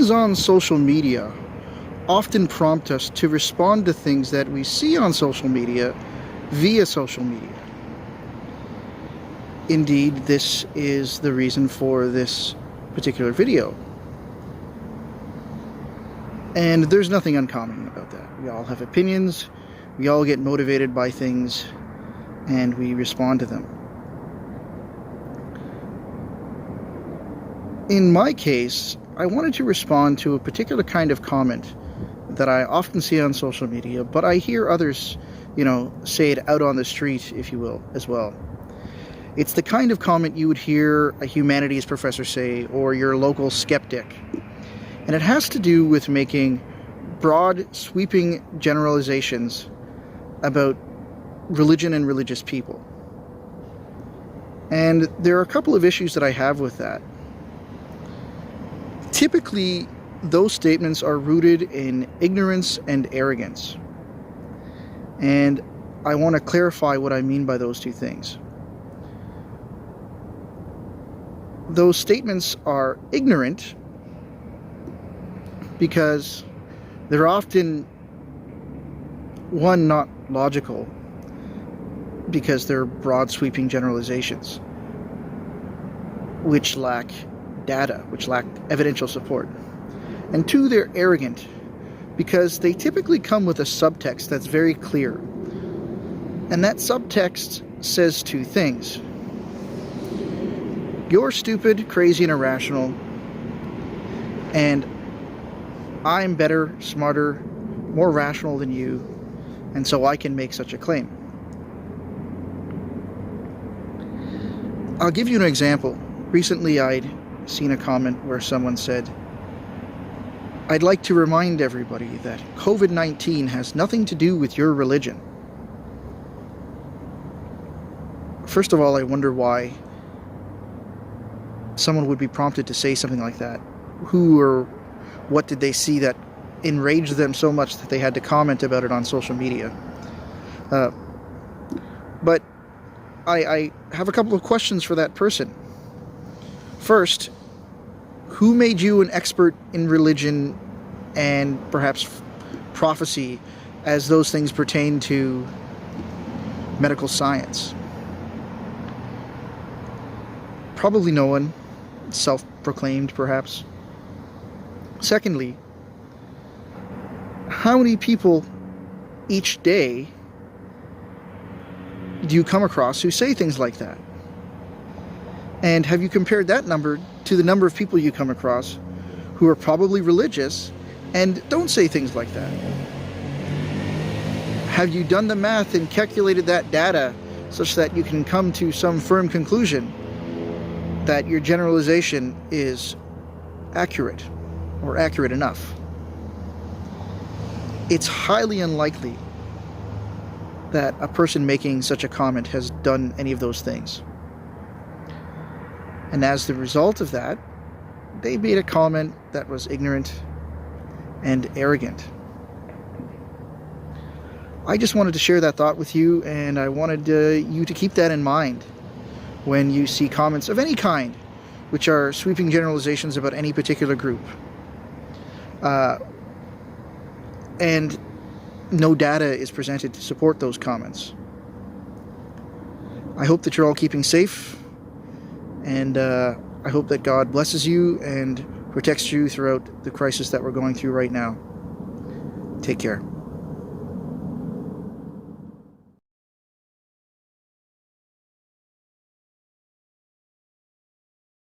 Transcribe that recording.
things on social media often prompt us to respond to things that we see on social media via social media. Indeed, this is the reason for this particular video. And there's nothing uncommon about that. We all have opinions, we all get motivated by things, and we respond to them. In my case, I wanted to respond to a particular kind of comment that I often see on social media, but I hear others, say it out on the street, if you will, as well. It's the kind of comment you would hear a humanities professor say, or your local skeptic. And it has to do with making broad, sweeping generalizations about religion and religious people. And there are a couple of issues that I have with that. Typically, those statements are rooted in ignorance and arrogance. And I want to clarify what I mean by those two things. Those statements are ignorant because they're often, one, not logical, because they're broad sweeping generalizations which lack data, which lack evidential support. And two, they're arrogant because they typically come with a subtext that's very clear. And that subtext says two things. You're stupid, crazy, and irrational, and I'm better, smarter, more rational than you, and so I can make such a claim. I'll give you an example. Recently I'd seen a comment where someone said, "I'd like to remind everybody that COVID-19 has nothing to do with your religion." First of all, I wonder why someone would be prompted to say something like that. Who or what did they see that enraged them so much that they had to comment about it on social media? But I have a couple of questions for that person. First, who made you an expert in religion and perhaps prophecy as those things pertain to medical science? Probably no one. Self-proclaimed, perhaps. Secondly, how many people each day do you come across who say things like that? And have you compared that number to the number of people you come across who are probably religious and don't say things like that? Have you done the math and calculated that data such that you can come to some firm conclusion that your generalization is accurate or accurate enough? It's highly unlikely that a person making such a comment has done any of those things. And as the result of that, they made a comment that was ignorant and arrogant. I just wanted to share that thought with you, and I wanted you to keep that in mind when you see comments of any kind which are sweeping generalizations about any particular group. And no data is presented to support those comments. I hope that you're all keeping safe, and I hope that God blesses you and protects you throughout the crisis that we're going through right now. Take care.